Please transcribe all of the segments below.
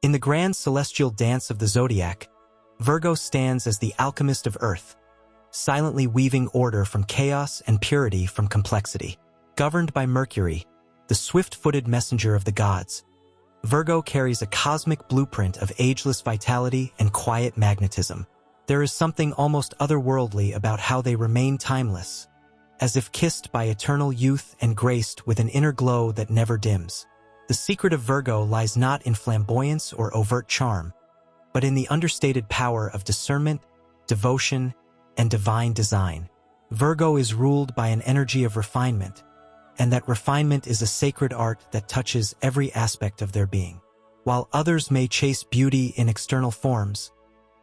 In the grand celestial dance of the Zodiac, Virgo stands as the alchemist of Earth, silently weaving order from chaos and purity from complexity. Governed by Mercury, the swift-footed messenger of the gods, Virgo carries a cosmic blueprint of ageless vitality and quiet magnetism. There is something almost otherworldly about how they remain timeless, as if kissed by eternal youth and graced with an inner glow that never dims. The secret of Virgo lies not in flamboyance or overt charm, but in the understated power of discernment, devotion, and divine design. Virgo is ruled by an energy of refinement, and that refinement is a sacred art that touches every aspect of their being. While others may chase beauty in external forms,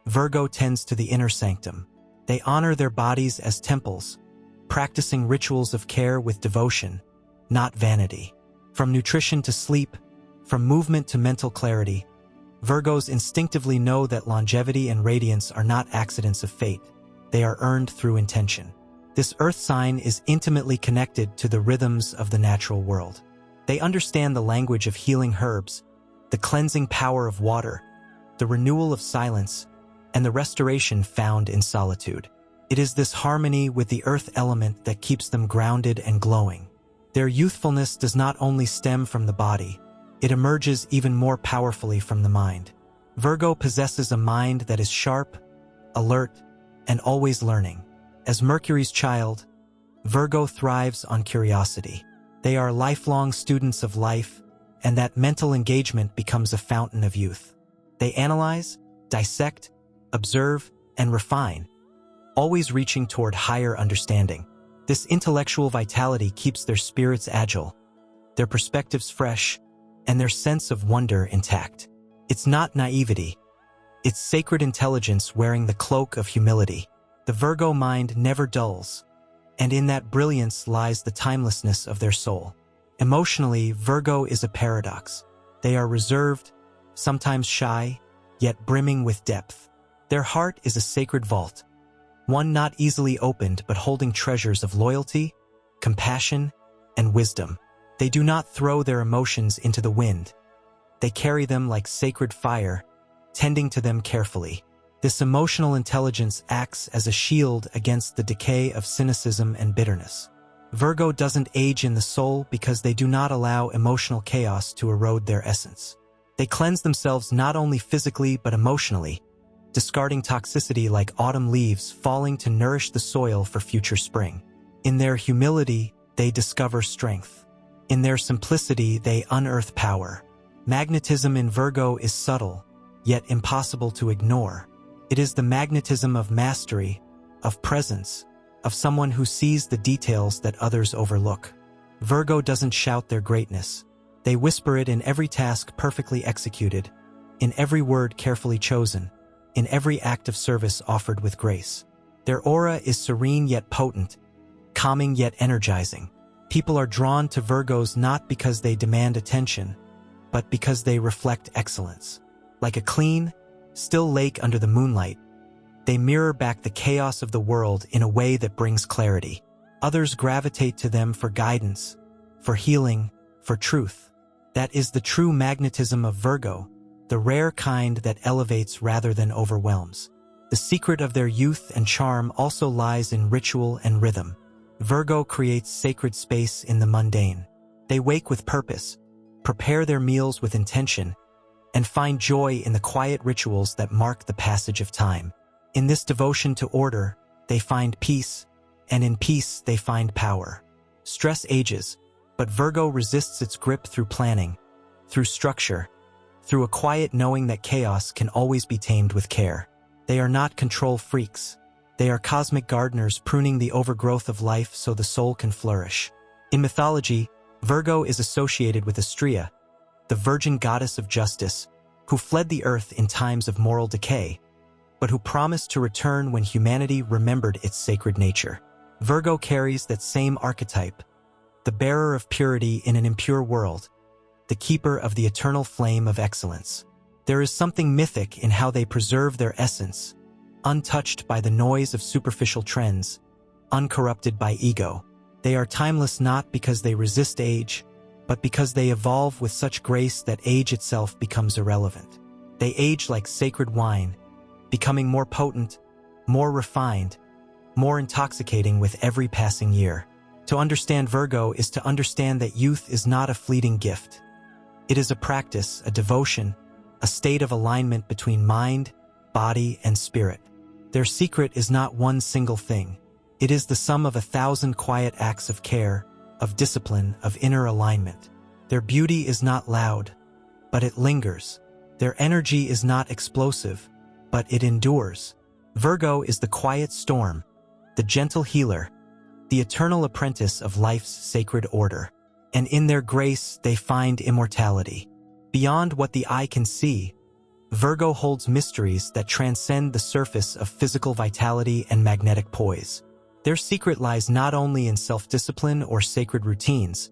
Virgo tends to the inner sanctum. They honor their bodies as temples, practicing rituals of care with devotion, not vanity. From nutrition to sleep, from movement to mental clarity, Virgos instinctively know that longevity and radiance are not accidents of fate. They are earned through intention. This earth sign is intimately connected to the rhythms of the natural world. They understand the language of healing herbs, the cleansing power of water, the renewal of silence, and the restoration found in solitude. It is this harmony with the earth element that keeps them grounded and glowing. Their youthfulness does not only stem from the body, it emerges even more powerfully from the mind. Virgo possesses a mind that is sharp, alert, and always learning. As Mercury's child, Virgo thrives on curiosity. They are lifelong students of life, and that mental engagement becomes a fountain of youth. They analyze, dissect, observe, and refine, always reaching toward higher understanding. This intellectual vitality keeps their spirits agile, their perspectives fresh, and their sense of wonder intact. It's not naivety. It's sacred intelligence wearing the cloak of humility. The Virgo mind never dulls, and in that brilliance lies the timelessness of their soul. Emotionally, Virgo is a paradox. They are reserved, sometimes shy, yet brimming with depth. Their heart is a sacred vault, one not easily opened but holding treasures of loyalty, compassion, and wisdom. They do not throw their emotions into the wind. They carry them like sacred fire, tending to them carefully. This emotional intelligence acts as a shield against the decay of cynicism and bitterness. Virgo doesn't age in the soul because they do not allow emotional chaos to erode their essence. They cleanse themselves not only physically but emotionally, discarding toxicity like autumn leaves falling to nourish the soil for future spring. In their humility, they discover strength. In their simplicity, they unearth power. Magnetism in Virgo is subtle, yet impossible to ignore. It is the magnetism of mastery, of presence, of someone who sees the details that others overlook. Virgo doesn't shout their greatness. They whisper it in every task perfectly executed, in every word carefully chosen, in every act of service offered with grace. Their aura is serene yet potent, calming yet energizing. People are drawn to Virgos not because they demand attention, but because they reflect excellence. Like a clean, still lake under the moonlight, they mirror back the chaos of the world in a way that brings clarity. Others gravitate to them for guidance, for healing, for truth. That is the true magnetism of Virgo, the rare kind that elevates rather than overwhelms. The secret of their youth and charm also lies in ritual and rhythm. Virgo creates sacred space in the mundane. They wake with purpose, prepare their meals with intention, and find joy in the quiet rituals that mark the passage of time. In this devotion to order, they find peace, and in peace they find power. Stress ages, but Virgo resists its grip through planning, through structure, through a quiet knowing that chaos can always be tamed with care. They are not control freaks. They are cosmic gardeners pruning the overgrowth of life so the soul can flourish. In mythology, Virgo is associated with Astrea, the virgin goddess of justice, who fled the earth in times of moral decay, but who promised to return when humanity remembered its sacred nature. Virgo carries that same archetype, the bearer of purity in an impure world, the keeper of the eternal flame of excellence. There is something mythic in how they preserve their essence, untouched by the noise of superficial trends, uncorrupted by ego. They are timeless not because they resist age, but because they evolve with such grace that age itself becomes irrelevant. They age like sacred wine, becoming more potent, more refined, more intoxicating with every passing year. To understand Virgo is to understand that youth is not a fleeting gift. It is a practice, a devotion, a state of alignment between mind, body, and spirit. Their secret is not one single thing. It is the sum of 1,000 quiet acts of care, of discipline, of inner alignment. Their beauty is not loud, but it lingers. Their energy is not explosive, but it endures. Virgo is the quiet storm, the gentle healer, the eternal apprentice of life's sacred order. And in their grace, they find immortality. Beyond what the eye can see, Virgo holds mysteries that transcend the surface of physical vitality and magnetic poise. Their secret lies not only in self-discipline or sacred routines,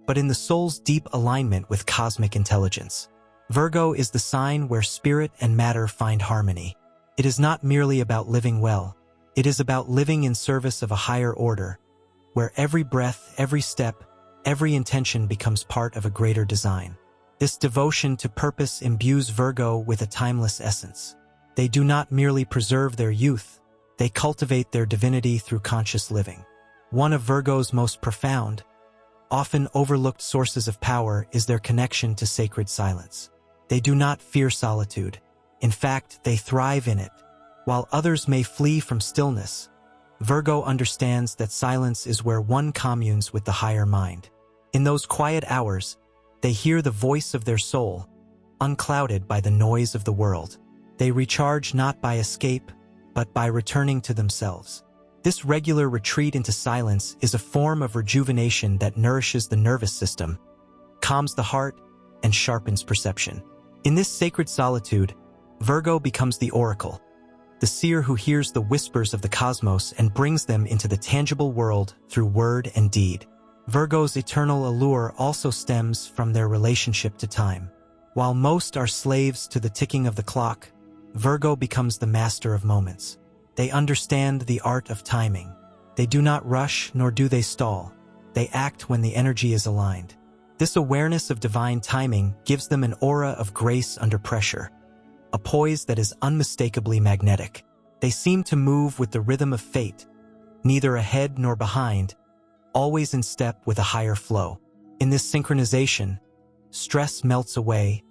but in the soul's deep alignment with cosmic intelligence. Virgo is the sign where spirit and matter find harmony. It is not merely about living well. It is about living in service of a higher order, where every breath, every step, every intention becomes part of a greater design. This devotion to purpose imbues Virgo with a timeless essence. They do not merely preserve their youth, they cultivate their divinity through conscious living. One of Virgo's most profound, often overlooked sources of power is their connection to sacred silence. They do not fear solitude. In fact, they thrive in it. While others may flee from stillness, Virgo understands that silence is where one communes with the higher mind. In those quiet hours, they hear the voice of their soul, unclouded by the noise of the world. They recharge not by escape, but by returning to themselves. This regular retreat into silence is a form of rejuvenation that nourishes the nervous system, calms the heart, and sharpens perception. In this sacred solitude, Virgo becomes the oracle, the seer who hears the whispers of the cosmos and brings them into the tangible world through word and deed. Virgo's eternal allure also stems from their relationship to time. While most are slaves to the ticking of the clock, Virgo becomes the master of moments. They understand the art of timing. They do not rush, nor do they stall. They act when the energy is aligned. This awareness of divine timing gives them an aura of grace under pressure, a poise that is unmistakably magnetic. They seem to move with the rhythm of fate, neither ahead nor behind, always in step with a higher flow. In this synchronization, stress melts away,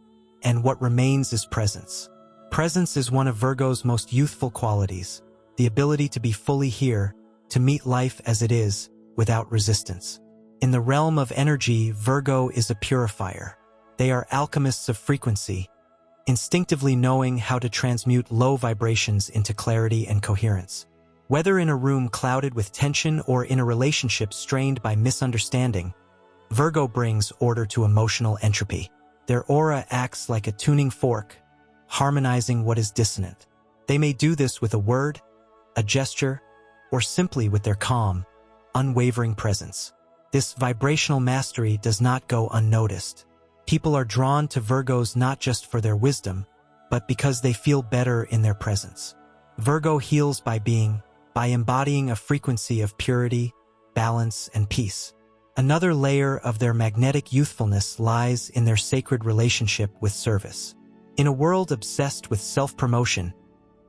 and what remains is presence. Presence is one of Virgo's most youthful qualities, the ability to be fully here, to meet life as it is, without resistance. In the realm of energy, Virgo is a purifier. They are alchemists of frequency, instinctively knowing how to transmute low vibrations into clarity and coherence. Whether in a room clouded with tension or in a relationship strained by misunderstanding, Virgo brings order to emotional entropy. Their aura acts like a tuning fork, harmonizing what is dissonant. They may do this with a word, a gesture, or simply with their calm, unwavering presence. This vibrational mastery does not go unnoticed. People are drawn to Virgos not just for their wisdom, but because they feel better in their presence. Virgo heals by embodying a frequency of purity, balance, and peace. Another layer of their magnetic youthfulness lies in their sacred relationship with service. In a world obsessed with self-promotion,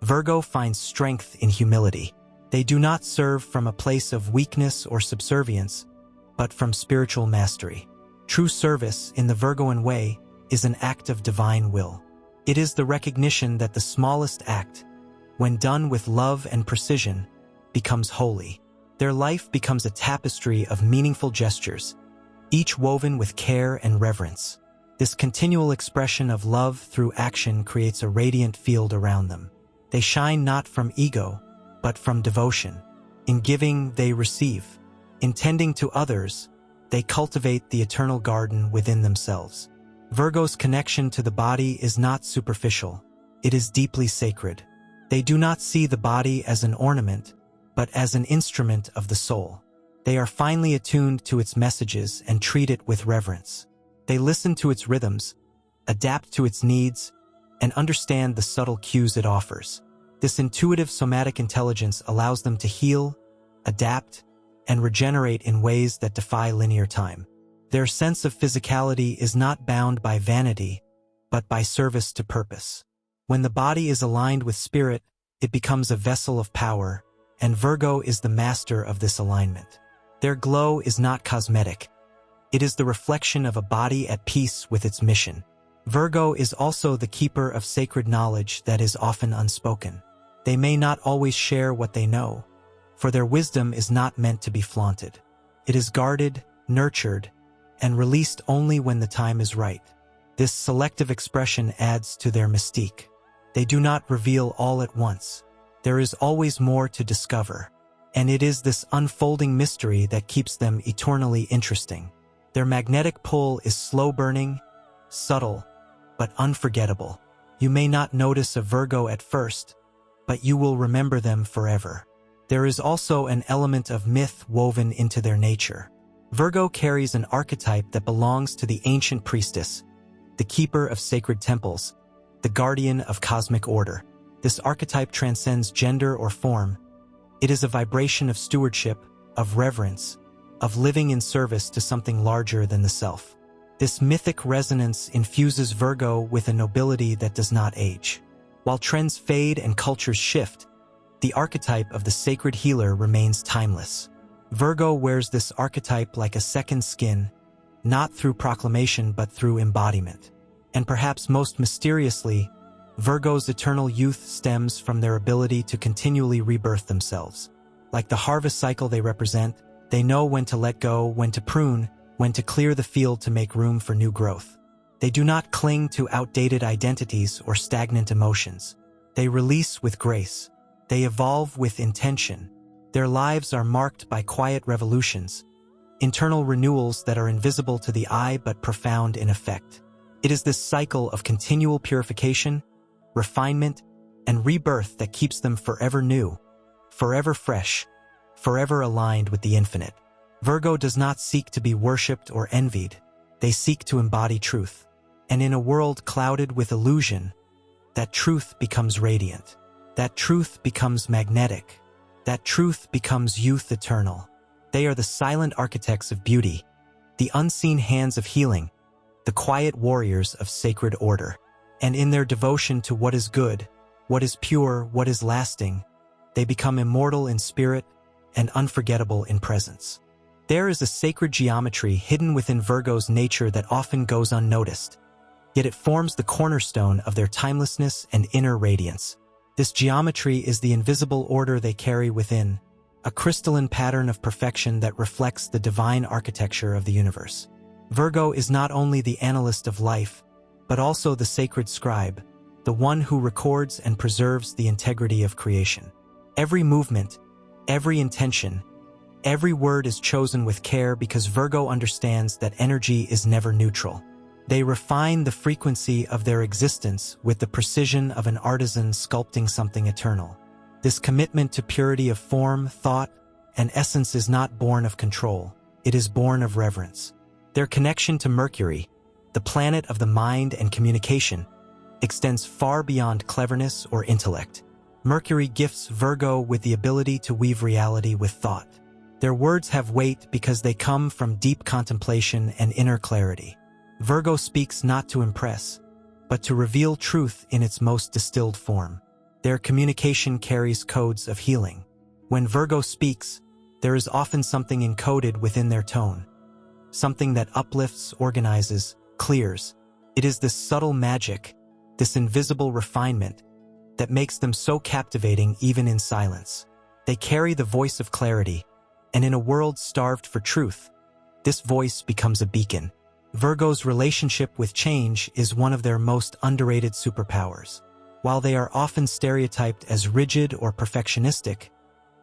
Virgo finds strength in humility. They do not serve from a place of weakness or subservience, but from spiritual mastery. True service, in the Virgoan way, is an act of divine will. It is the recognition that the smallest act, when done with love and precision, becomes holy. Their life becomes a tapestry of meaningful gestures, each woven with care and reverence. This continual expression of love through action creates a radiant field around them. They shine not from ego, but from devotion. In giving, they receive. In tending to others, they cultivate the eternal garden within themselves. Virgo's connection to the body is not superficial. It is deeply sacred. They do not see the body as an ornament, but as an instrument of the soul. They are finely attuned to its messages and treat it with reverence. They listen to its rhythms, adapt to its needs, and understand the subtle cues it offers. This intuitive somatic intelligence allows them to heal, adapt, and regenerate in ways that defy linear time. Their sense of physicality is not bound by vanity, but by service to purpose. When the body is aligned with spirit, it becomes a vessel of power, and Virgo is the master of this alignment. Their glow is not cosmetic. It is the reflection of a body at peace with its mission. Virgo is also the keeper of sacred knowledge that is often unspoken. They may not always share what they know, for their wisdom is not meant to be flaunted. It is guarded, nurtured, and released only when the time is right. This selective expression adds to their mystique. They do not reveal all at once. There is always more to discover, and it is this unfolding mystery that keeps them eternally interesting. Their magnetic pull is slow-burning, subtle, but unforgettable. You may not notice a Virgo at first, but you will remember them forever. There is also an element of myth woven into their nature. Virgo carries an archetype that belongs to the ancient priestess, the keeper of sacred temples, the guardian of cosmic order. This archetype transcends gender or form. It is a vibration of stewardship, of reverence, of living in service to something larger than the self. This mythic resonance infuses Virgo with a nobility that does not age. While trends fade and cultures shift, the archetype of the sacred healer remains timeless. Virgo wears this archetype like a second skin, not through proclamation but through embodiment. And perhaps most mysteriously, Virgo's eternal youth stems from their ability to continually rebirth themselves. Like the harvest cycle they represent, they know when to let go, when to prune, when to clear the field to make room for new growth. They do not cling to outdated identities or stagnant emotions. They release with grace. They evolve with intention. Their lives are marked by quiet revolutions, internal renewals that are invisible to the eye but profound in effect. It is this cycle of continual purification, refinement, and rebirth that keeps them forever new, forever fresh, forever aligned with the infinite. Virgo does not seek to be worshipped or envied. They seek to embody truth. And in a world clouded with illusion, that truth becomes radiant. That truth becomes magnetic. That truth becomes youth eternal. They are the silent architects of beauty, the unseen hands of healing, the quiet warriors of sacred order. And in their devotion to what is good, what is pure, what is lasting, they become immortal in spirit and unforgettable in presence. There is a sacred geometry hidden within Virgo's nature that often goes unnoticed, yet it forms the cornerstone of their timelessness and inner radiance. This geometry is the invisible order they carry within, a crystalline pattern of perfection that reflects the divine architecture of the universe. Virgo is not only the analyst of life, but also the sacred scribe, the one who records and preserves the integrity of creation. Every movement, every intention, every word is chosen with care because Virgo understands that energy is never neutral. They refine the frequency of their existence with the precision of an artisan sculpting something eternal. This commitment to purity of form, thought, and essence is not born of control. It is born of reverence. Their connection to Mercury, the planet of the mind and communication, extends far beyond cleverness or intellect. Mercury gifts Virgo with the ability to weave reality with thought. Their words have weight because they come from deep contemplation and inner clarity. Virgo speaks not to impress, but to reveal truth in its most distilled form. Their communication carries codes of healing. When Virgo speaks, there is often something encoded within their tone, something that uplifts, organizes, clears. It is this subtle magic, this invisible refinement, that makes them so captivating even in silence. They carry the voice of clarity, and in a world starved for truth, this voice becomes a beacon. Virgo's relationship with change is one of their most underrated superpowers. While they are often stereotyped as rigid or perfectionistic,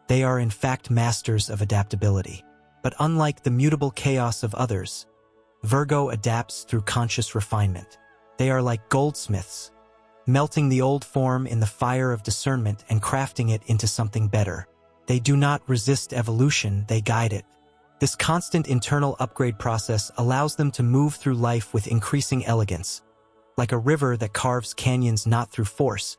they are in fact masters of adaptability. But unlike the mutable chaos of others, Virgo adapts through conscious refinement. They are like goldsmiths, melting the old form in the fire of discernment and crafting it into something better. They do not resist evolution, they guide it. This constant internal upgrade process allows them to move through life with increasing elegance, like a river that carves canyons not through force,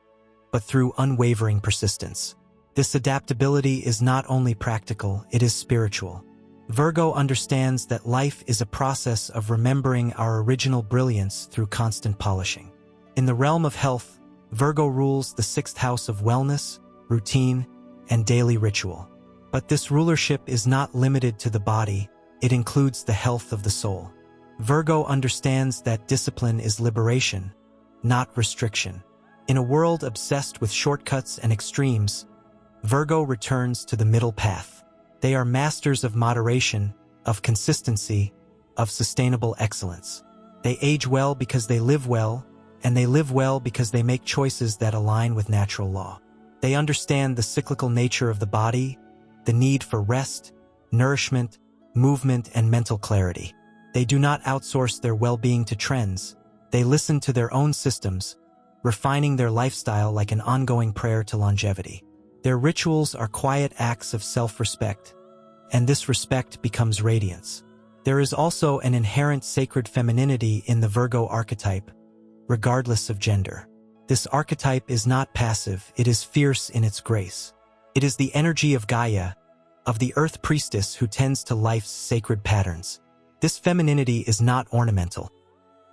but through unwavering persistence. This adaptability is not only practical, it is spiritual. Virgo understands that life is a process of remembering our original brilliance through constant polishing. In the realm of health, Virgo rules the sixth house of wellness, routine, and daily ritual. But this rulership is not limited to the body, it includes the health of the soul. Virgo understands that discipline is liberation, not restriction. In a world obsessed with shortcuts and extremes, Virgo returns to the middle path. They are masters of moderation, of consistency, of sustainable excellence. They age well because they live well, and they live well because they make choices that align with natural law. They understand the cyclical nature of the body, the need for rest, nourishment, movement, and mental clarity. They do not outsource their well-being to trends. They listen to their own systems, refining their lifestyle like an ongoing prayer to longevity. Their rituals are quiet acts of self-respect, and this respect becomes radiance. There is also an inherent sacred femininity in the Virgo archetype, regardless of gender. This archetype is not passive, it is fierce in its grace. It is the energy of Gaia, of the earth priestess who tends to life's sacred patterns. This femininity is not ornamental.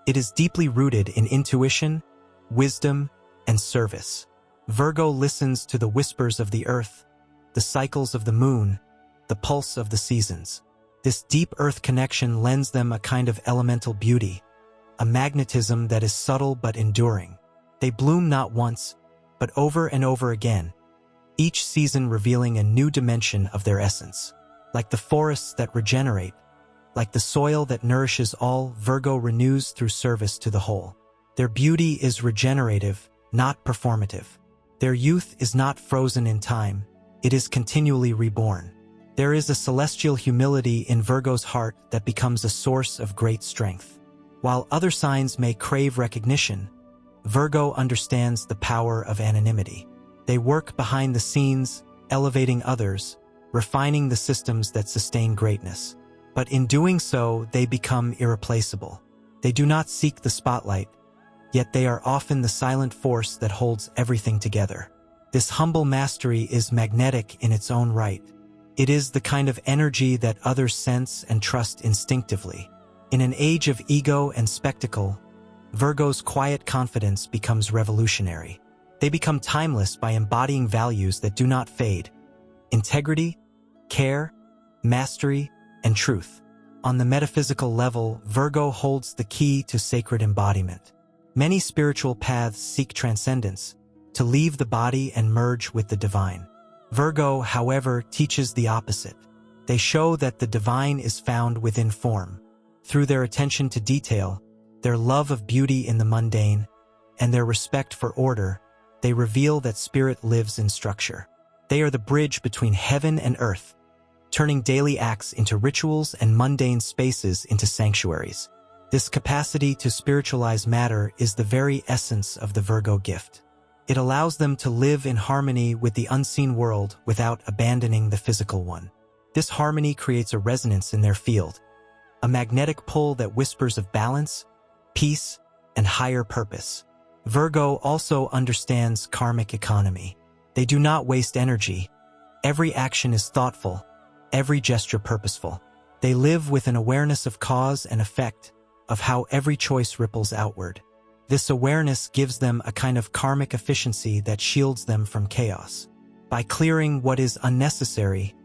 It is deeply rooted in intuition, wisdom, and service. Virgo listens to the whispers of the earth, the cycles of the moon, the pulse of the seasons. This deep earth connection lends them a kind of elemental beauty, a magnetism that is subtle but enduring. They bloom not once, but over and over again, each season revealing a new dimension of their essence. Like the forests that regenerate, like the soil that nourishes all, Virgo renews through service to the whole. Their beauty is regenerative, not performative. Their youth is not frozen in time, it is continually reborn. There is a celestial humility in Virgo's heart that becomes a source of great strength. While other signs may crave recognition, Virgo understands the power of anonymity. They work behind the scenes, elevating others, refining the systems that sustain greatness. But in doing so, they become irreplaceable. They do not seek the spotlight, yet they are often the silent force that holds everything together. This humble mastery is magnetic in its own right. It is the kind of energy that others sense and trust instinctively. In an age of ego and spectacle, Virgo's quiet confidence becomes revolutionary. They become timeless by embodying values that do not fade: integrity, care, mastery, and truth. On the metaphysical level, Virgo holds the key to sacred embodiment. Many spiritual paths seek transcendence, to leave the body and merge with the divine. Virgo, however, teaches the opposite. They show that the divine is found within form. Through their attention to detail, their love of beauty in the mundane, and their respect for order, they reveal that spirit lives in structure. They are the bridge between heaven and earth, turning daily acts into rituals and mundane spaces into sanctuaries. This capacity to spiritualize matter is the very essence of the Virgo gift. It allows them to live in harmony with the unseen world without abandoning the physical one. This harmony creates a resonance in their field, a magnetic pull that whispers of balance, peace, and higher purpose. Virgo also understands karmic economy. They do not waste energy. Every action is thoughtful, every gesture purposeful. They live with an awareness of cause and effect, of how every choice ripples outward. This awareness gives them a kind of karmic efficiency that shields them from chaos. By clearing what is unnecessary,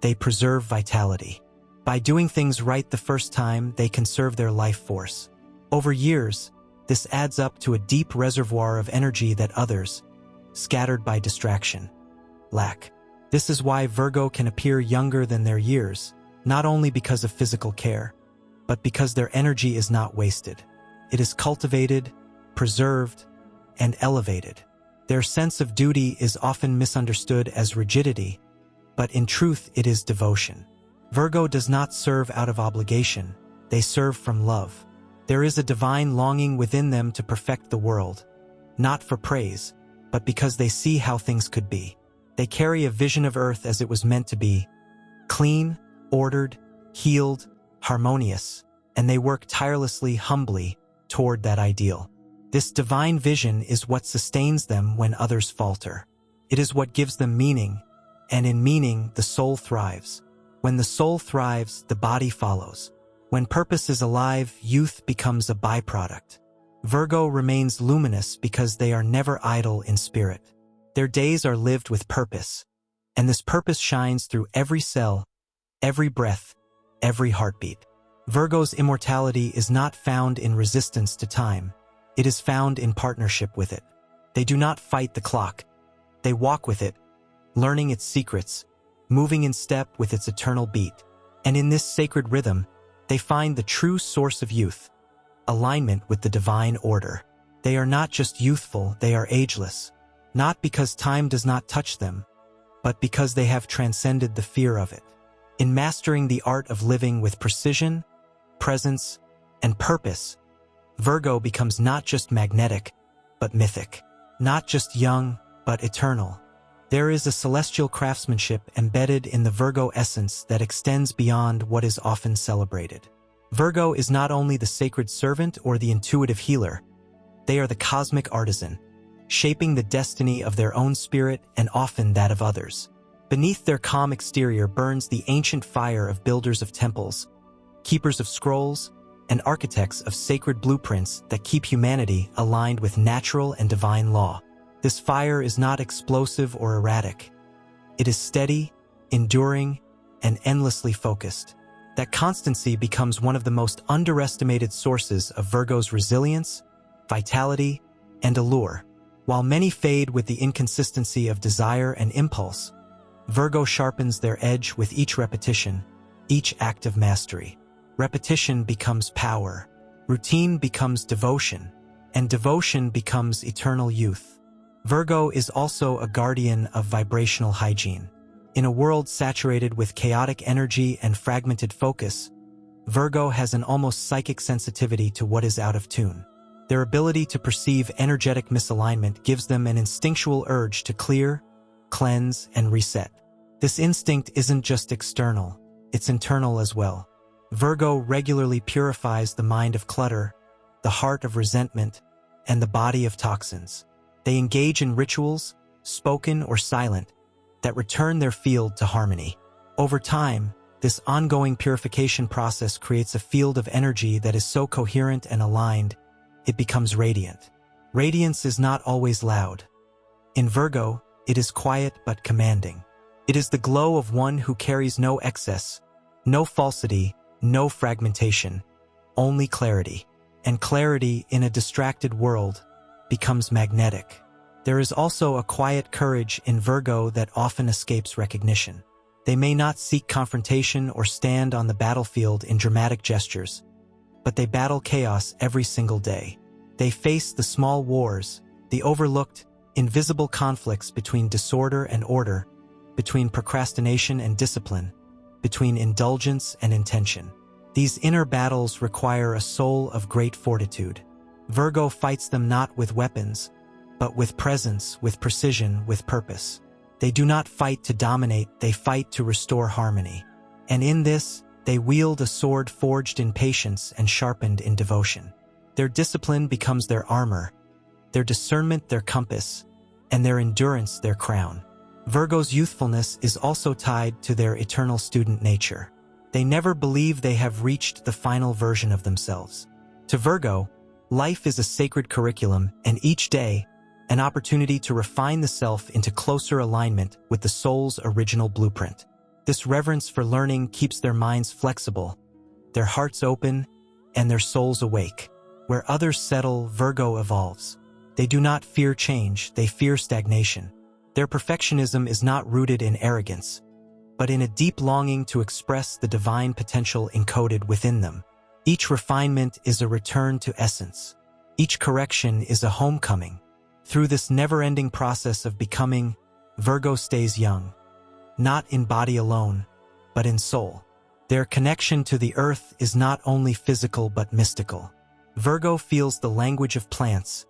they preserve vitality. By doing things right the first time, they conserve their life force. Over years, this adds up to a deep reservoir of energy that others, scattered by distraction, lack. This is why Virgo can appear younger than their years, not only because of physical care, but because their energy is not wasted. It is cultivated, preserved, and elevated. Their sense of duty is often misunderstood as rigidity, but in truth it is devotion. Virgo does not serve out of obligation, they serve from love. There is a divine longing within them to perfect the world, not for praise, but because they see how things could be. They carry a vision of Earth as it was meant to be, clean, ordered, healed, harmonious, and they work tirelessly, humbly, toward that ideal. This divine vision is what sustains them when others falter. It is what gives them meaning, and in meaning, the soul thrives. When the soul thrives, the body follows. When purpose is alive, youth becomes a byproduct. Virgo remains luminous because they are never idle in spirit. Their days are lived with purpose, and this purpose shines through every cell, every breath, every heartbeat. Virgo's immortality is not found in resistance to time. It is found in partnership with it. They do not fight the clock. They walk with it, learning its secrets, moving in step with its eternal beat. And in this sacred rhythm, they find the true source of youth, alignment with the divine order. They are not just youthful, they are ageless, not because time does not touch them, but because they have transcended the fear of it. In mastering the art of living with precision, presence, and purpose, Virgo becomes not just magnetic, but mythic, not just young, but eternal. There is a celestial craftsmanship embedded in the Virgo essence that extends beyond what is often celebrated. Virgo is not only the sacred servant or the intuitive healer, they are the cosmic artisan, shaping the destiny of their own spirit and often that of others. Beneath their calm exterior burns the ancient fire of builders of temples, keepers of scrolls, and architects of sacred blueprints that keep humanity aligned with natural and divine law. This fire is not explosive or erratic. It is steady, enduring, and endlessly focused. That constancy becomes one of the most underestimated sources of Virgo's resilience, vitality, and allure. While many fade with the inconsistency of desire and impulse, Virgo sharpens their edge with each repetition, each act of mastery. Repetition becomes power, routine becomes devotion, and devotion becomes eternal youth. Virgo is also a guardian of vibrational hygiene. In a world saturated with chaotic energy and fragmented focus, Virgo has an almost psychic sensitivity to what is out of tune. Their ability to perceive energetic misalignment gives them an instinctual urge to clear, cleanse, and reset. This instinct isn't just external, it's internal as well. Virgo regularly purifies the mind of clutter, the heart of resentment, and the body of toxins. They engage in rituals, spoken or silent, that return their field to harmony. Over time, this ongoing purification process creates a field of energy that is so coherent and aligned, it becomes radiant. Radiance is not always loud. In Virgo, it is quiet but commanding. It is the glow of one who carries no excess, no falsity, no fragmentation, only clarity. And clarity in a distracted world becomes magnetic. There is also a quiet courage in Virgo that often escapes recognition. They may not seek confrontation or stand on the battlefield in dramatic gestures, but they battle chaos every single day. They face the small wars, the overlooked, invisible conflicts between disorder and order, between procrastination and discipline, between indulgence and intention. These inner battles require a soul of great fortitude. Virgo fights them not with weapons, but with presence, with precision, with purpose. They do not fight to dominate, they fight to restore harmony. And in this, they wield a sword forged in patience and sharpened in devotion. Their discipline becomes their armor, their discernment their compass, and their endurance their crown. Virgo's youthfulness is also tied to their eternal student nature. They never believe they have reached the final version of themselves. To Virgo, life is a sacred curriculum, and each day, an opportunity to refine the self into closer alignment with the soul's original blueprint. This reverence for learning keeps their minds flexible, their hearts open, and their souls awake. Where others settle, Virgo evolves. They do not fear change, they fear stagnation. Their perfectionism is not rooted in arrogance, but in a deep longing to express the divine potential encoded within them. Each refinement is a return to essence. Each correction is a homecoming. Through this never-ending process of becoming, Virgo stays young, not in body alone, but in soul. Their connection to the earth is not only physical but mystical. Virgo feels the language of plants,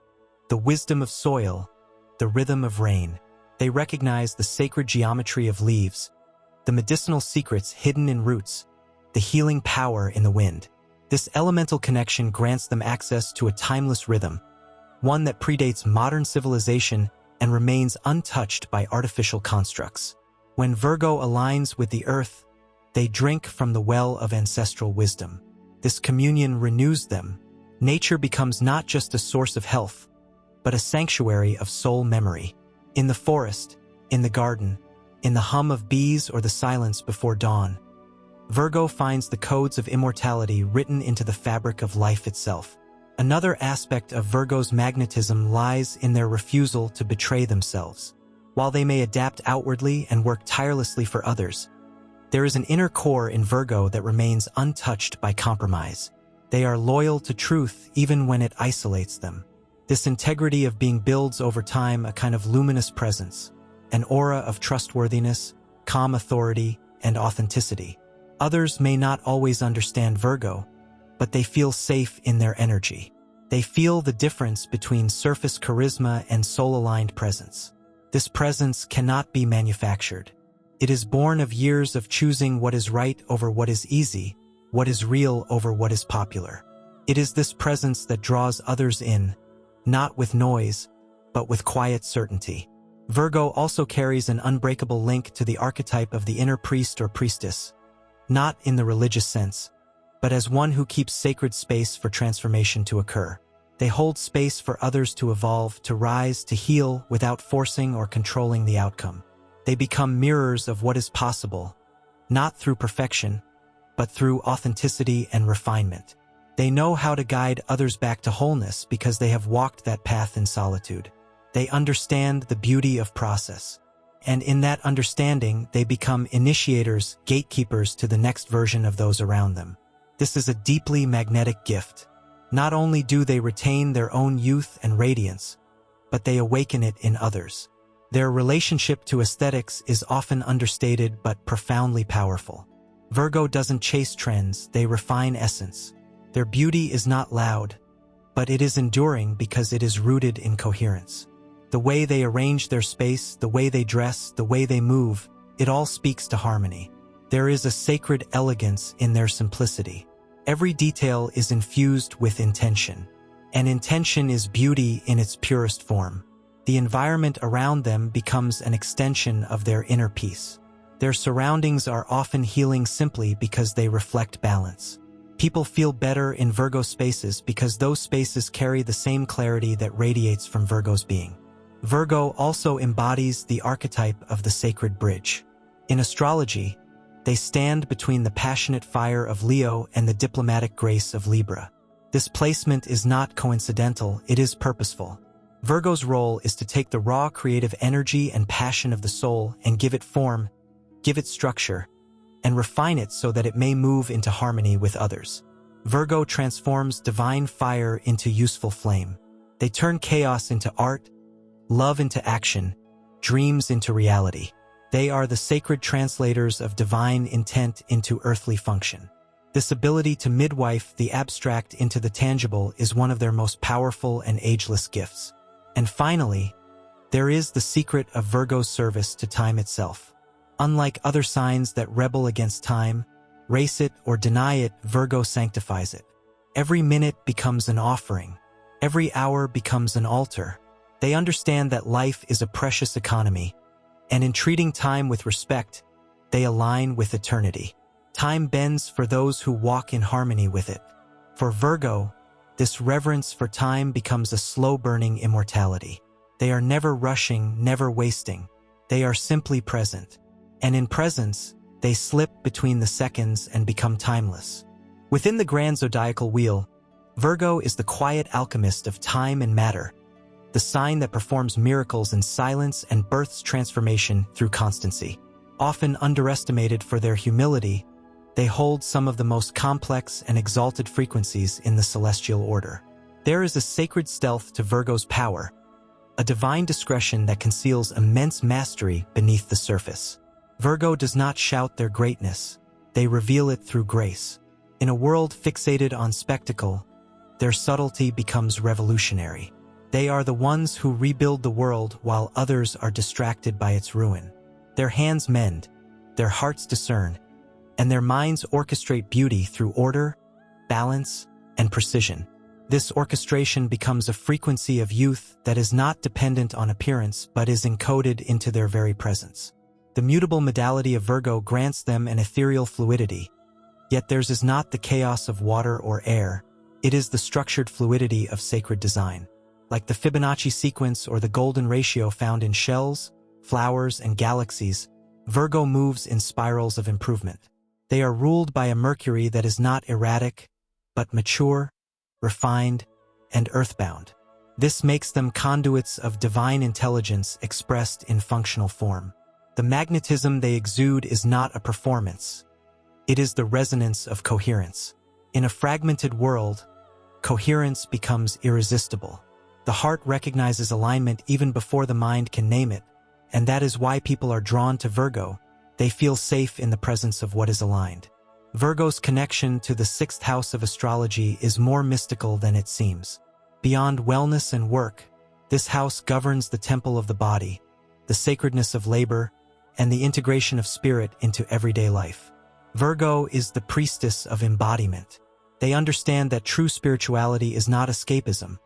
the wisdom of soil, the rhythm of rain. They recognize the sacred geometry of leaves, the medicinal secrets hidden in roots, the healing power in the wind. This elemental connection grants them access to a timeless rhythm, one that predates modern civilization and remains untouched by artificial constructs. When Virgo aligns with the earth, they drink from the well of ancestral wisdom. This communion renews them, Nature becomes not just a source of health, but a sanctuary of soul memory. In the forest, in the garden, in the hum of bees or the silence before dawn, Virgo finds the codes of immortality written into the fabric of life itself. Another aspect of Virgo's magnetism lies in their refusal to betray themselves. While they may adapt outwardly and work tirelessly for others, there is an inner core in Virgo that remains untouched by compromise. They are loyal to truth even when it isolates them. This integrity of being builds over time a kind of luminous presence, an aura of trustworthiness, calm authority, and authenticity. Others may not always understand Virgo, but they feel safe in their energy. They feel the difference between surface charisma and soul-aligned presence. This presence cannot be manufactured. It is born of years of choosing what is right over what is easy, what is real over what is popular. It is this presence that draws others in, not with noise, but with quiet certainty. Virgo also carries an unbreakable link to the archetype of the inner priest or priestess, not in the religious sense, but as one who keeps sacred space for transformation to occur. They hold space for others to evolve, to rise, to heal without forcing or controlling the outcome. They become mirrors of what is possible, not through perfection, but through authenticity and refinement. They know how to guide others back to wholeness because they have walked that path in solitude. They understand the beauty of process. And in that understanding, they become initiators, gatekeepers to the next version of those around them. This is a deeply magnetic gift. Not only do they retain their own youth and radiance, but they awaken it in others. Their relationship to aesthetics is often understated but profoundly powerful. Virgo doesn't chase trends, they refine essence. Their beauty is not loud, but it is enduring because it is rooted in coherence. The way they arrange their space, the way they dress, the way they move, it all speaks to harmony. There is a sacred elegance in their simplicity. Every detail is infused with intention, and intention is beauty in its purest form. The environment around them becomes an extension of their inner peace. Their surroundings are often healing simply because they reflect balance. People feel better in Virgo spaces because those spaces carry the same clarity that radiates from Virgo's being. Virgo also embodies the archetype of the sacred bridge. In astrology, they stand between the passionate fire of Leo and the diplomatic grace of Libra. This placement is not coincidental, it is purposeful. Virgo's role is to take the raw creative energy and passion of the soul and give it form, give it structure, and refine it so that it may move into harmony with others. Virgo transforms divine fire into useful flame. They turn chaos into art, love into action, dreams into reality. They are the sacred translators of divine intent into earthly function. This ability to midwife the abstract into the tangible is one of their most powerful and ageless gifts. And finally, there is the secret of Virgo's service to time itself. Unlike other signs that rebel against time, race it or deny it, Virgo sanctifies it. Every minute becomes an offering. Every hour becomes an altar. They understand that life is a precious economy, and in treating time with respect, they align with eternity. Time bends for those who walk in harmony with it. For Virgo, this reverence for time becomes a slow-burning immortality. They are never rushing, never wasting. They are simply present. And in presence, they slip between the seconds and become timeless. Within the grand zodiacal wheel, Virgo is the quiet alchemist of time and matter, the sign that performs miracles in silence and births transformation through constancy. Often underestimated for their humility, they hold some of the most complex and exalted frequencies in the celestial order. There is a sacred stealth to Virgo's power, a divine discretion that conceals immense mastery beneath the surface. Virgo does not shout their greatness, they reveal it through grace. In a world fixated on spectacle, their subtlety becomes revolutionary. They are the ones who rebuild the world while others are distracted by its ruin. Their hands mend, their hearts discern, and their minds orchestrate beauty through order, balance, and precision. This orchestration becomes a frequency of youth that is not dependent on appearance but is encoded into their very presence. The mutable modality of Virgo grants them an ethereal fluidity, yet theirs is not the chaos of water or air, It is the structured fluidity of sacred design. Like the Fibonacci sequence or the golden ratio found in shells, flowers, and galaxies, Virgo moves in spirals of improvement. They are ruled by a Mercury that is not erratic, but mature, refined, and earthbound. This makes them conduits of divine intelligence expressed in functional form. The magnetism they exude is not a performance. It is the resonance of coherence. In a fragmented world, coherence becomes irresistible. The heart recognizes alignment even before the mind can name it, and that is why people are drawn to Virgo. They feel safe in the presence of what is aligned. Virgo's connection to the sixth house of astrology is more mystical than it seems. Beyond wellness and work, this house governs the temple of the body, the sacredness of labor, and the integration of spirit into everyday life. Virgo is the priestess of embodiment. They understand that true spirituality is not escapism,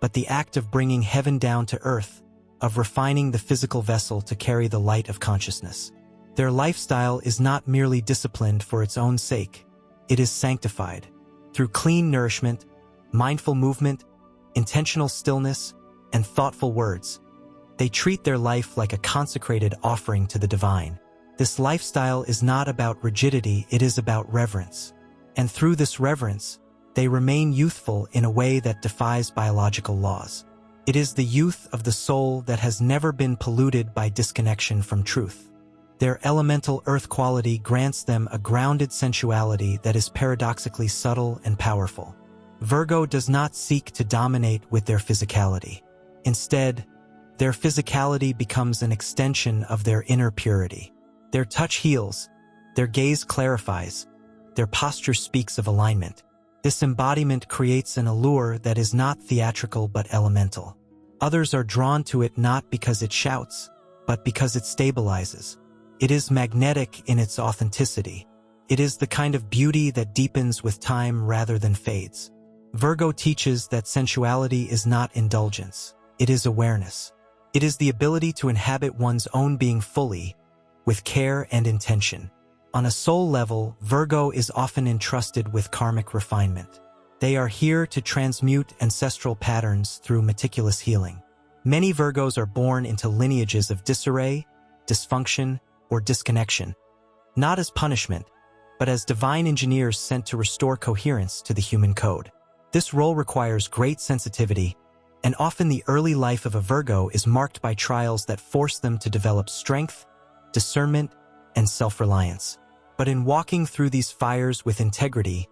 but the act of bringing heaven down to earth, of refining the physical vessel to carry the light of consciousness. Their lifestyle is not merely disciplined for its own sake. It is sanctified. Through clean nourishment, mindful movement, intentional stillness, and thoughtful words, they treat their life like a consecrated offering to the divine. This lifestyle is not about rigidity, it is about reverence. And through this reverence, they remain youthful in a way that defies biological laws. It is the youth of the soul that has never been polluted by disconnection from truth. Their elemental earth quality grants them a grounded sensuality that is paradoxically subtle and powerful. Virgo does not seek to dominate with their physicality. Instead, their physicality becomes an extension of their inner purity. Their touch heals, their gaze clarifies, their posture speaks of alignment. This embodiment creates an allure that is not theatrical but elemental. Others are drawn to it not because it shouts, but because it stabilizes. It is magnetic in its authenticity. It is the kind of beauty that deepens with time rather than fades. Virgo teaches that sensuality is not indulgence. It is awareness. It is the ability to inhabit one's own being fully, with care and intention. On a soul level, Virgo is often entrusted with karmic refinement. They are here to transmute ancestral patterns through meticulous healing. Many Virgos are born into lineages of disarray, dysfunction, or disconnection, not as punishment, but as divine engineers sent to restore coherence to the human code. This role requires great sensitivity, and often the early life of a Virgo is marked by trials that force them to develop strength, discernment, and self-reliance. But in walking through these fires with integrity,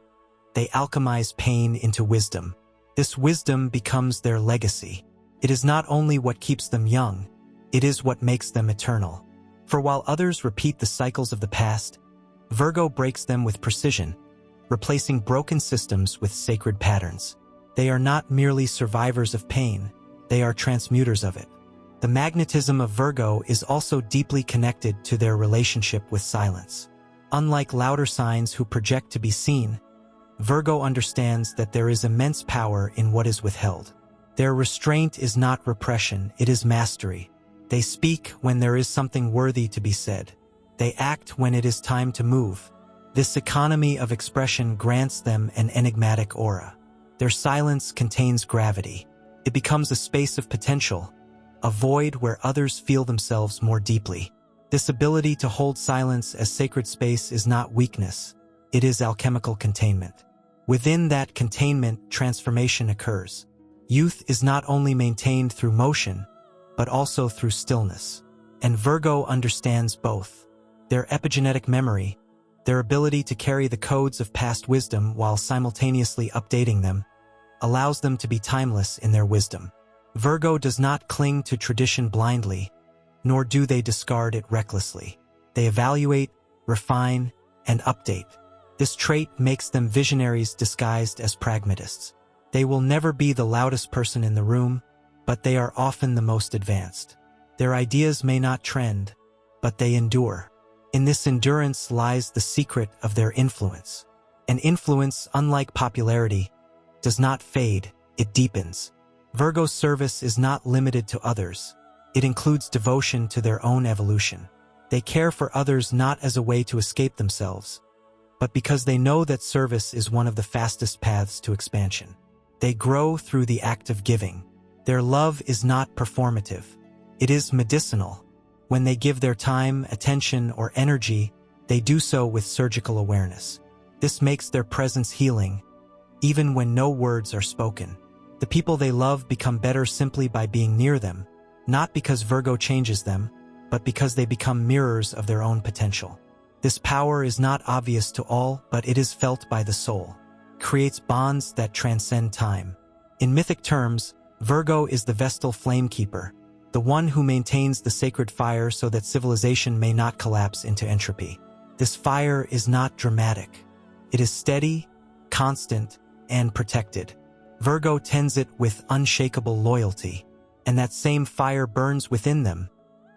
they alchemize pain into wisdom. This wisdom becomes their legacy. It is not only what keeps them young, it is what makes them eternal. For while others repeat the cycles of the past, Virgo breaks them with precision, replacing broken systems with sacred patterns. They are not merely survivors of pain, they are transmuters of it. The magnetism of Virgo is also deeply connected to their relationship with silence. Unlike louder signs who project to be seen, Virgo understands that there is immense power in what is withheld. Their restraint is not repression, it is mastery. They speak when there is something worthy to be said. They act when it is time to move. This economy of expression grants them an enigmatic aura. Their silence contains gravity. It becomes a space of potential, a void where others feel themselves more deeply. This ability to hold silence as sacred space is not weakness, it is alchemical containment. Within that containment, transformation occurs. Youth is not only maintained through motion, but also through stillness. And Virgo understands both. Their epigenetic memory, their ability to carry the codes of past wisdom while simultaneously updating them, allows them to be timeless in their wisdom. Virgo does not cling to tradition blindly, nor do they discard it recklessly. They evaluate, refine, and update. This trait makes them visionaries disguised as pragmatists. They will never be the loudest person in the room, but they are often the most advanced. Their ideas may not trend, but they endure. In this endurance lies the secret of their influence. And influence, unlike popularity, does not fade, it deepens. Virgo's service is not limited to others. It includes devotion to their own evolution. They care for others not as a way to escape themselves, but because they know that service is one of the fastest paths to expansion. They grow through the act of giving. Their love is not performative. It is medicinal. When they give their time, attention, or energy, they do so with surgical awareness. This makes their presence healing, even when no words are spoken. The people they love become better simply by being near them, not because Virgo changes them, but because they become mirrors of their own potential. This power is not obvious to all, but it is felt by the soul. It creates bonds that transcend time. In mythic terms, Virgo is the Vestal flamekeeper, the one who maintains the sacred fire so that civilization may not collapse into entropy. This fire is not dramatic. It is steady, constant, and protected. Virgo tends it with unshakable loyalty, and that same fire burns within them,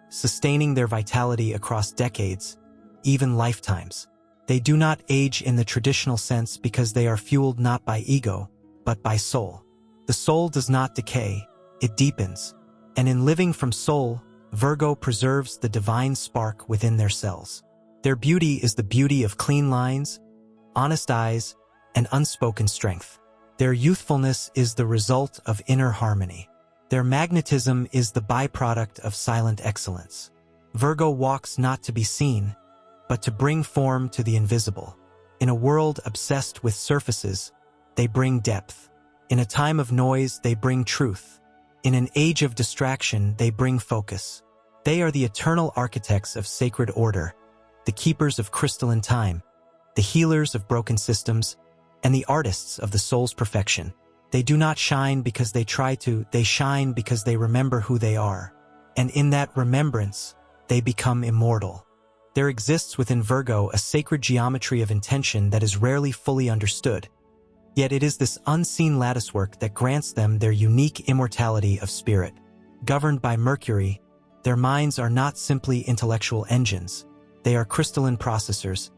sustaining their vitality across decades, even lifetimes. They do not age in the traditional sense because they are fueled not by ego, but by soul. The soul does not decay, it deepens, and in living from soul, Virgo preserves the divine spark within their cells. Their beauty is the beauty of clean lines, honest eyes, and unspoken strength. Their youthfulness is the result of inner harmony. Their magnetism is the byproduct of silent excellence. Virgo walks not to be seen, but to bring form to the invisible. In a world obsessed with surfaces, they bring depth. In a time of noise, they bring truth. In an age of distraction, they bring focus. They are the eternal architects of sacred order, the keepers of crystalline time, the healers of broken systems, and the artists of the soul's perfection. They do not shine because they try to, they shine because they remember who they are. And in that remembrance, they become immortal. There exists within Virgo a sacred geometry of intention that is rarely fully understood. Yet it is this unseen latticework that grants them their unique immortality of spirit. Governed by Mercury, their minds are not simply intellectual engines. They are crystalline processors,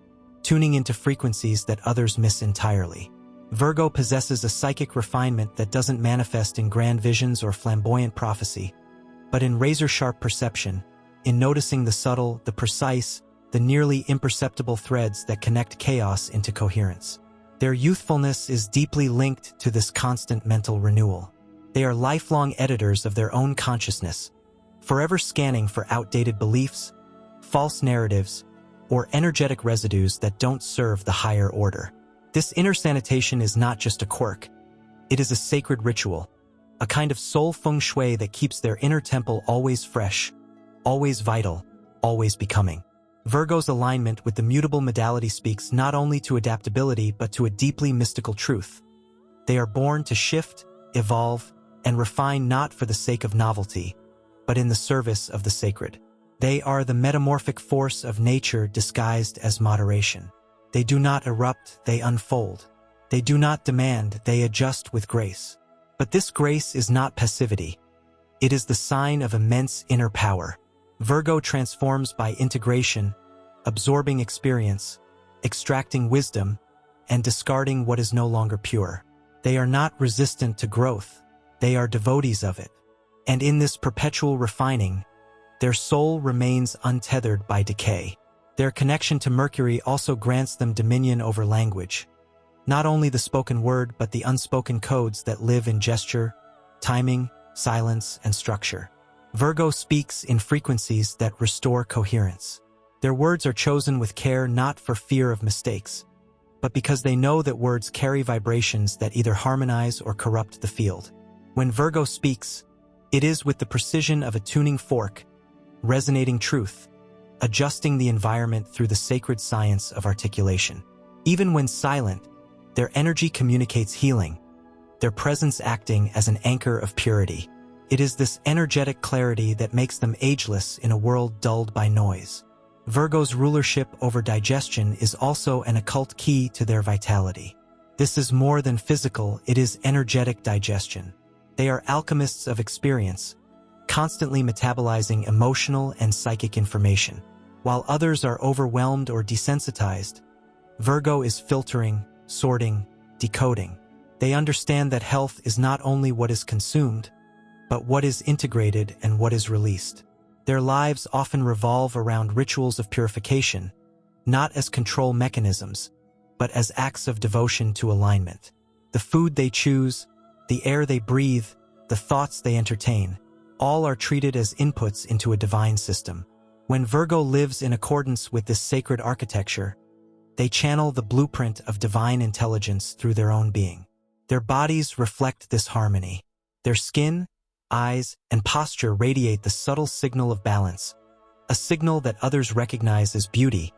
tuning into frequencies that others miss entirely. Virgo possesses a psychic refinement that doesn't manifest in grand visions or flamboyant prophecy, but in razor-sharp perception, in noticing the subtle, the precise, the nearly imperceptible threads that connect chaos into coherence. Their youthfulness is deeply linked to this constant mental renewal. They are lifelong editors of their own consciousness, forever scanning for outdated beliefs, false narratives, or energetic residues that don't serve the higher order. This inner sanitation is not just a quirk. It is a sacred ritual, a kind of soul feng shui that keeps their inner temple always fresh, always vital, always becoming. Virgo's alignment with the mutable modality speaks not only to adaptability but to a deeply mystical truth. They are born to shift, evolve, and refine not for the sake of novelty, but in the service of the sacred. They are the metamorphic force of nature disguised as moderation. They do not erupt, they unfold. They do not demand, they adjust with grace. But this grace is not passivity. It is the sign of immense inner power. Virgo transforms by integration, absorbing experience, extracting wisdom, and discarding what is no longer pure. They are not resistant to growth. They are devotees of it. And in this perpetual refining, their soul remains untethered by decay. Their connection to Mercury also grants them dominion over language. Not only the spoken word, but the unspoken codes that live in gesture, timing, silence, and structure. Virgo speaks in frequencies that restore coherence. Their words are chosen with care not for fear of mistakes, but because they know that words carry vibrations that either harmonize or corrupt the field. When Virgo speaks, it is with the precision of a tuning fork, resonating truth, adjusting the environment through the sacred science of articulation. Even when silent, their energy communicates healing, their presence acting as an anchor of purity. It is this energetic clarity that makes them ageless in a world dulled by noise. Virgo's rulership over digestion is also an occult key to their vitality. This is more than physical, it is energetic digestion. They are alchemists of experience, constantly metabolizing emotional and psychic information. While others are overwhelmed or desensitized, Virgo is filtering, sorting, decoding. They understand that health is not only what is consumed, but what is integrated and what is released. Their lives often revolve around rituals of purification, not as control mechanisms, but as acts of devotion to alignment. The food they choose, the air they breathe, the thoughts they entertain, all are treated as inputs into a divine system. When Virgo lives in accordance with this sacred architecture, they channel the blueprint of divine intelligence through their own being. Their bodies reflect this harmony. Their skin, eyes, and posture radiate the subtle signal of balance, a signal that others recognize as beauty,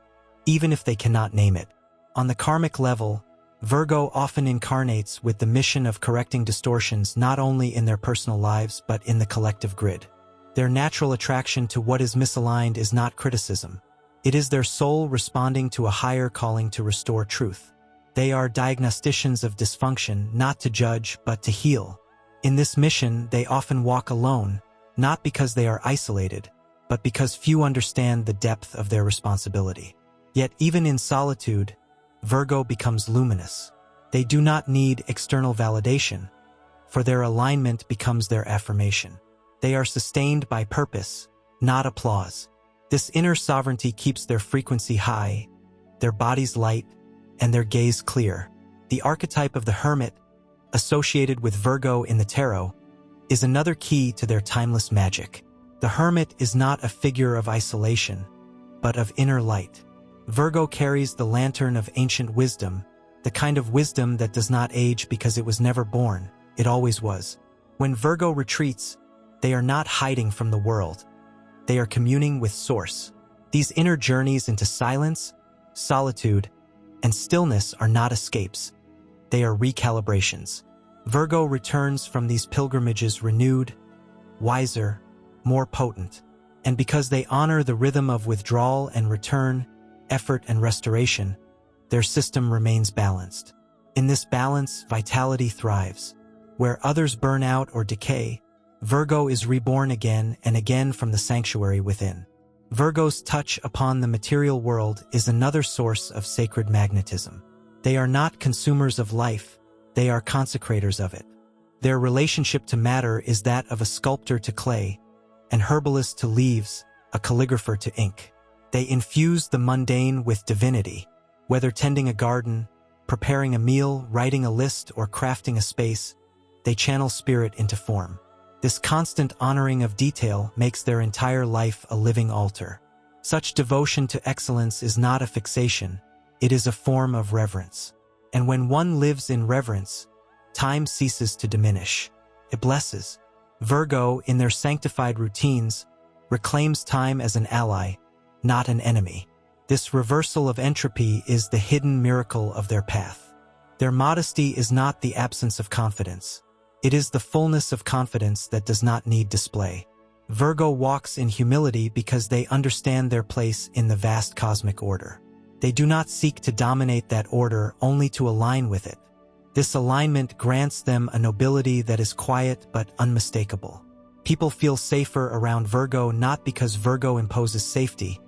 even if they cannot name it. On the karmic level, Virgo often incarnates with the mission of correcting distortions not only in their personal lives but in the collective grid. Their natural attraction to what is misaligned is not criticism. It is their soul responding to a higher calling to restore truth. They are diagnosticians of dysfunction, not to judge but to heal. In this mission, they often walk alone, not because they are isolated, but because few understand the depth of their responsibility. Yet even in solitude, Virgo becomes luminous. They do not need external validation, for their alignment becomes their affirmation. They are sustained by purpose, not applause. This inner sovereignty keeps their frequency high, their bodies light, and their gaze clear. The archetype of the hermit, associated with Virgo in the tarot, is another key to their timeless magic. The hermit is not a figure of isolation, but of inner light. Virgo carries the lantern of ancient wisdom, the kind of wisdom that does not age because it was never born, it always was. When Virgo retreats, they are not hiding from the world. They are communing with Source. These inner journeys into silence, solitude, and stillness are not escapes. They are recalibrations. Virgo returns from these pilgrimages renewed, wiser, more potent. And because they honor the rhythm of withdrawal and return, effort and restoration, their system remains balanced. In this balance, vitality thrives. Where others burn out or decay, Virgo is reborn again and again from the sanctuary within. Virgo's touch upon the material world is another source of sacred magnetism. They are not consumers of life, they are consecrators of it. Their relationship to matter is that of a sculptor to clay, an herbalist to leaves, a calligrapher to ink. They infuse the mundane with divinity. Whether tending a garden, preparing a meal, writing a list, or crafting a space, they channel spirit into form. This constant honoring of detail makes their entire life a living altar. Such devotion to excellence is not a fixation, it is a form of reverence. And when one lives in reverence, time ceases to diminish. It blesses. Virgo, in their sanctified routines, reclaims time as an ally, not an enemy. This reversal of entropy is the hidden miracle of their path. Their modesty is not the absence of confidence. It is the fullness of confidence that does not need display. Virgo walks in humility because they understand their place in the vast cosmic order. They do not seek to dominate that order, only to align with it. This alignment grants them a nobility that is quiet but unmistakable. People feel safer around Virgo not because Virgo imposes safety,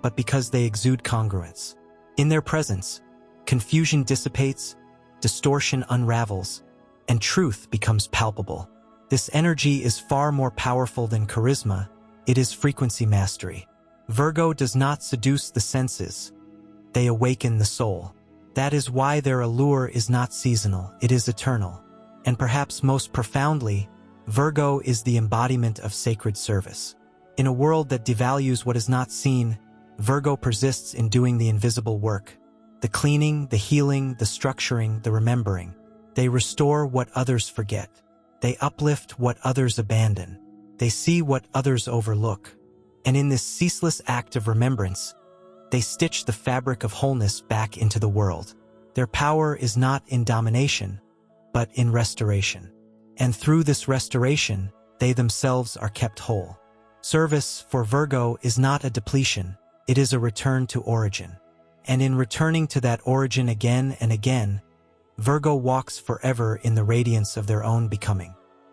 but because they exude congruence. In their presence, confusion dissipates, distortion unravels, and truth becomes palpable. This energy is far more powerful than charisma, it is frequency mastery. Virgo does not seduce the senses, they awaken the soul. That is why their allure is not seasonal, it is eternal. And perhaps most profoundly, Virgo is the embodiment of sacred service. In a world that devalues what is not seen, Virgo persists in doing the invisible work. The cleaning, the healing, the structuring, the remembering. They restore what others forget. They uplift what others abandon. They see what others overlook. And in this ceaseless act of remembrance, they stitch the fabric of wholeness back into the world. Their power is not in domination, but in restoration. And through this restoration, they themselves are kept whole. Service for Virgo is not a depletion, it is a return to origin. And in returning to that origin again and again, Virgo walks forever in the radiance of their own becoming.